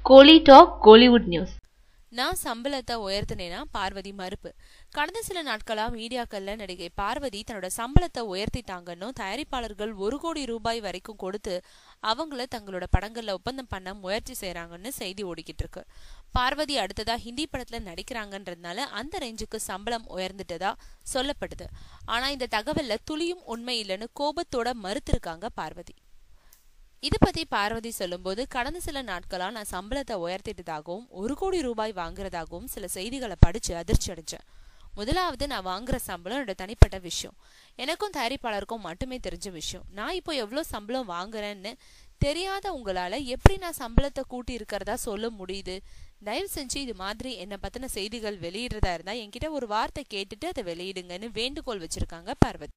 கோலி talk Kollywood news. நான் சம்பளத்தை உயர்த்தினேனா பார்வதி மறுப்பு. கடந்த சில நாட்களா மீடியாக்கள்ல நடிகை பார்வதி தன்னோட சம்பளத்தை உயர்த்திட்டாங்கன்னு தயாரிப்பாளர்கள் 1 கோடி ரூபாய் வரைக்கும் கொடுத்து அவங்கள தங்களோட படங்கள்ல ஒப்பந்தம் பண்ண முயற்சி செய்யறாங்கன்னு செய்தி ஓடிக்கிட்டு இருக்கு. பார்வதி அடுத்ததா ஹிந்தி படத்துல நடிக்கிறாங்கன்றதுனால அந்த ரேஞ்சுக்கு சம்பளம் உயர்ந்துட்டதா சொல்லப்படுது. ஆனா இந்த தகவல்ல துளியும் உண்மை இல்லைன்னு கோபத்தோட மறுத்திருக்காங்க பார்வதி. இது பத்தி பார்வதி சொல்லும்போது, கடந்த சில நாட்களா நான் சம்பளத்தை உயர்த்திட்டதாகவும் 1 கோடி ரூபாய் வாங்குறதாகவும் சில செய்திகளை படிச்சு அதிர்ச்சி அடைஞ்சேன். முதலாவது, நான் வாங்குற சம்பளம் என்னோட தனிப்பட்ட விஷயம், எனக்கும் தயாரிப்பாளருக்கும் மட்டுமே தெரிஞ்ச விஷயம். நான் இப்போ எவ்வளவு சம்பளம் வாங்குறேன்னு தெரியாத உங்களால எப்படி நான் சம்பளத்தை கூட்டி இருக்கிறதா சொல்ல முடியுது? தயவு செஞ்சு இது மாதிரி என்ன பத்தின செய்திகள் வெளியிடுறதா இருந்தா என்கிட்ட ஒரு வார்த்தை கேட்டுட்டு அதை வெளியிடுங்கன்னு வேண்டுகோள் வச்சிருக்காங்க பார்வதி.